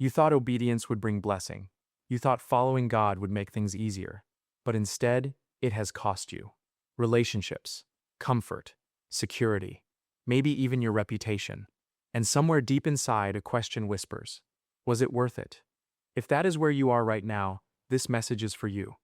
You thought obedience would bring blessing. You thought following God would make things easier. But instead, it has cost you relationships, comfort, security, maybe even your reputation. And somewhere deep inside, a question whispers, was it worth it? If that is where you are right now, this message is for you.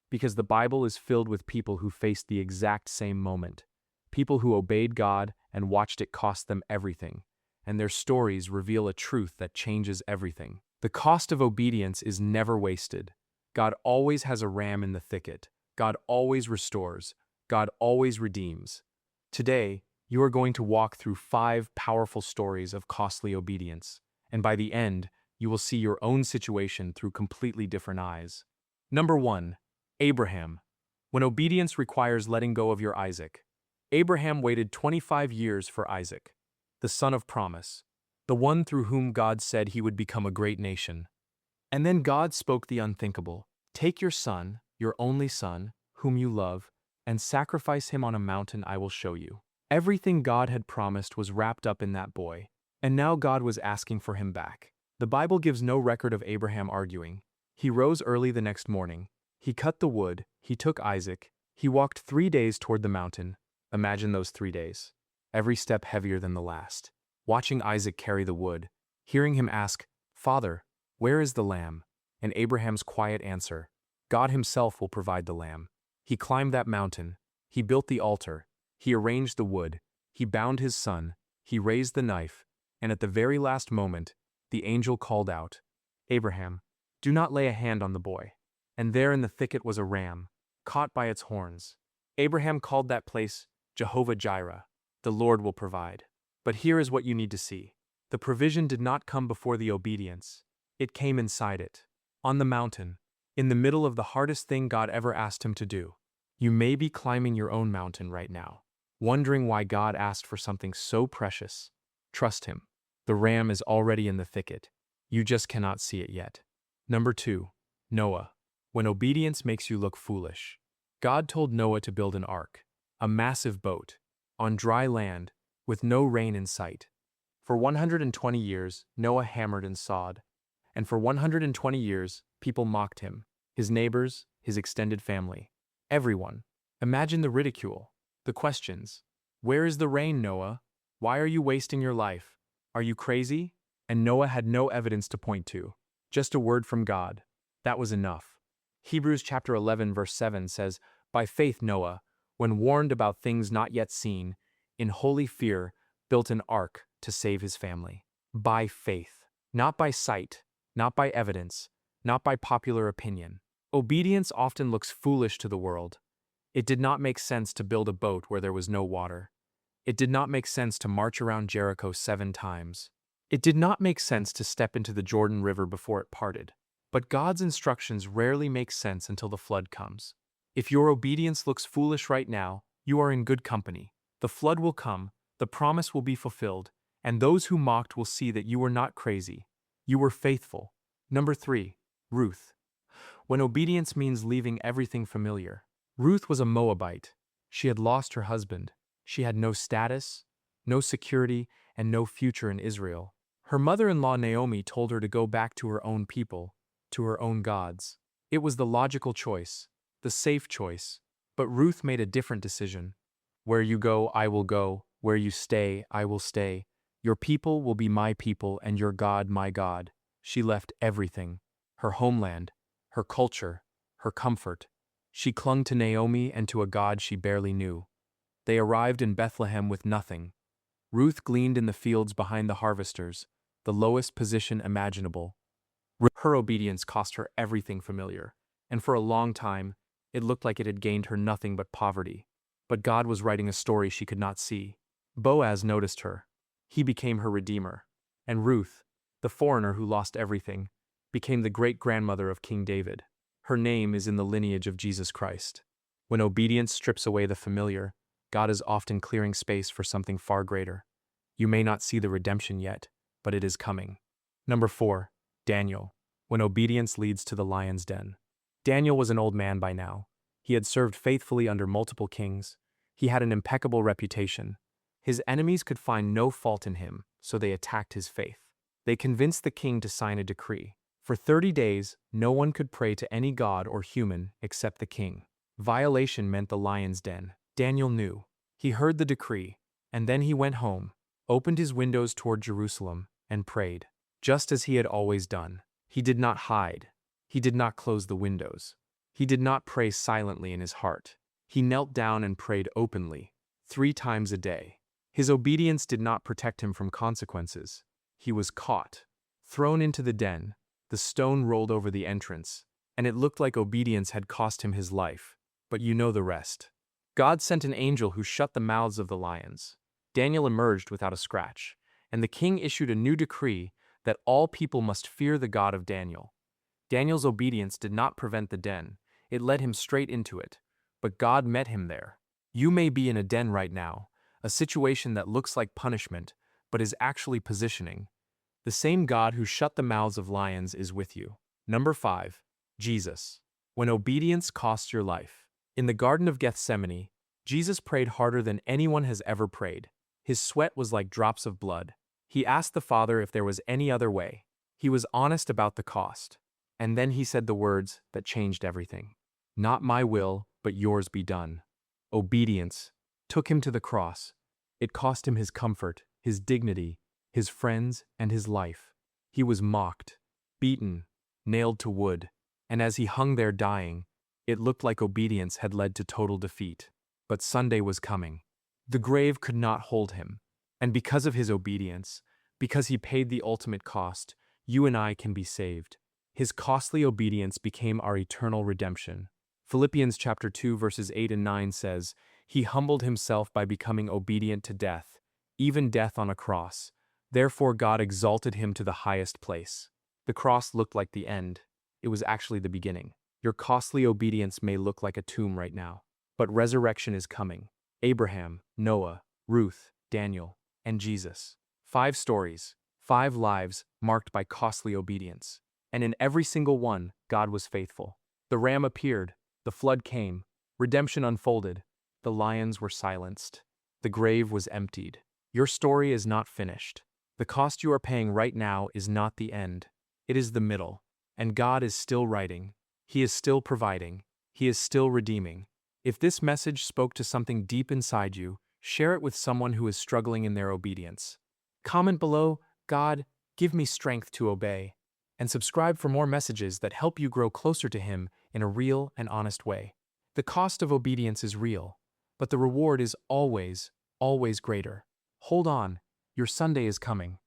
Because the Bible is filled with people who faced the exact same moment. People who obeyed God and watched it cost them everything. And their stories reveal a truth that changes everything. The cost of obedience is never wasted. God always has a ram in the thicket. God always restores. God always redeems. Today, you are going to walk through 5 powerful stories of costly obedience. And by the end, you will see your own situation through completely different eyes. Number 1. Abraham. When obedience requires letting go of your Isaac. Abraham waited 25 years for Isaac, the son of promise, the one through whom God said he would become a great nation. And then God spoke the unthinkable. Take your son, your only son, whom you love, and sacrifice him on a mountain I will show you. Everything God had promised was wrapped up in that boy, and now God was asking for him back. The Bible gives no record of Abraham arguing. He rose early the next morning. He cut the wood, he took Isaac, he walked 3 days toward the mountain. Imagine those 3 days. Every step heavier than the last. Watching Isaac carry the wood, hearing him ask, "Father, where is the lamb?" And Abraham's quiet answer, "God himself will provide the lamb." He climbed that mountain, he built the altar, he arranged the wood, he bound his son, he raised the knife, and at the very last moment, the angel called out, "Abraham, do not lay a hand on the boy." And there in the thicket was a ram, caught by its horns. Abraham called that place Jehovah Jireh, the Lord will provide. But here is what you need to see. The provision did not come before the obedience. It came inside it. On the mountain, in the middle of the hardest thing God ever asked him to do. You may be climbing your own mountain right now, wondering why God asked for something so precious. Trust him. The ram is already in the thicket. You just cannot see it yet. Number 2. Noah. When obedience makes you look foolish. God told Noah to build an ark, a massive boat, on dry land, with no rain in sight. For 120 years, Noah hammered and sawed. And for 120 years, people mocked him, his neighbors, his extended family. Everyone. Imagine the ridicule, the questions. Where is the rain, Noah? Why are you wasting your life? Are you crazy? And Noah had no evidence to point to. Just a word from God. That was enough. Hebrews chapter 11 verse 7 says, "By faith Noah, when warned about things not yet seen, in holy fear built an ark to save his family." By faith. Not by sight, not by evidence, not by popular opinion. Obedience often looks foolish to the world. It did not make sense to build a boat where there was no water. It did not make sense to march around Jericho 7 times. It did not make sense to step into the Jordan River before it parted. But God's instructions rarely make sense until the flood comes. If your obedience looks foolish right now, you are in good company. The flood will come, the promise will be fulfilled, and those who mocked will see that you were not crazy. You were faithful. Number 3. Ruth. When obedience means leaving everything familiar. Ruth was a Moabite. She had lost her husband. She had no status, no security, and no future in Israel. Her mother-in-law Naomi told her to go back to her own people, to her own gods. It was the logical choice, the safe choice. But Ruth made a different decision. Where you go, I will go. Where you stay, I will stay. Your people will be my people and your God my God. She left everything. Her homeland, her culture, her comfort. She clung to Naomi and to a God she barely knew. They arrived in Bethlehem with nothing. Ruth gleaned in the fields behind the harvesters, the lowest position imaginable. Her obedience cost her everything familiar, and for a long time, it looked like it had gained her nothing but poverty. But God was writing a story she could not see. Boaz noticed her. He became her redeemer. And Ruth, the foreigner who lost everything, became the great-grandmother of King David. Her name is in the lineage of Jesus Christ. When obedience strips away the familiar, God is often clearing space for something far greater. You may not see the redemption yet, but it is coming. Number 4. Daniel. When obedience leads to the lion's den. Daniel was an old man by now. He had served faithfully under multiple kings. He had an impeccable reputation. His enemies could find no fault in him, so they attacked his faith. They convinced the king to sign a decree. For 30 days, no one could pray to any god or human except the king. Violation meant the lion's den. Daniel knew. He heard the decree, and then he went home, opened his windows toward Jerusalem, and prayed. Just as he had always done. He did not hide. He did not close the windows. He did not pray silently in his heart. He knelt down and prayed openly, 3 times a day. His obedience did not protect him from consequences. He was caught, thrown into the den, the stone rolled over the entrance, and it looked like obedience had cost him his life. But you know the rest. God sent an angel who shut the mouths of the lions. Daniel emerged without a scratch, and the king issued a new decree that all people must fear the God of Daniel. Daniel's obedience did not prevent the den, it led him straight into it, but God met him there. You may be in a den right now, a situation that looks like punishment, but is actually positioning. The same God who shut the mouths of lions is with you. Number 5. Jesus. When obedience costs your life. In the Garden of Gethsemane, Jesus prayed harder than anyone has ever prayed. His sweat was like drops of blood. He asked the Father if there was any other way. He was honest about the cost. And then he said the words that changed everything. Not my will, but yours be done. Obedience took him to the cross. It cost him his comfort, his dignity, his friends, and his life. He was mocked, beaten, nailed to wood, and as he hung there dying, it looked like obedience had led to total defeat. But Sunday was coming. The grave could not hold him, and because of his obedience, because he paid the ultimate cost, you and I can be saved. His costly obedience became our eternal redemption. Philippians chapter 2 verses 8 and 9 says, "He humbled himself by becoming obedient to death, even death on a cross. Therefore God exalted him to the highest place." The cross looked like the end. It was actually the beginning. Your costly obedience may look like a tomb right now, but resurrection is coming. Abraham, Noah, Ruth, Daniel, and Jesus. 5 stories, 5 lives marked by costly obedience. And in every single one, God was faithful. The ram appeared, the flood came, redemption unfolded, the lions were silenced, the grave was emptied. Your story is not finished. The cost you are paying right now is not the end. It is the middle. And God is still writing. He is still providing. He is still redeeming. If this message spoke to something deep inside you, share it with someone who is struggling in their obedience. Comment below, "God, give me strength to obey." And subscribe for more messages that help you grow closer to Him in a real and honest way. The cost of obedience is real, but the reward is always, always greater. Hold on, your Sunday is coming.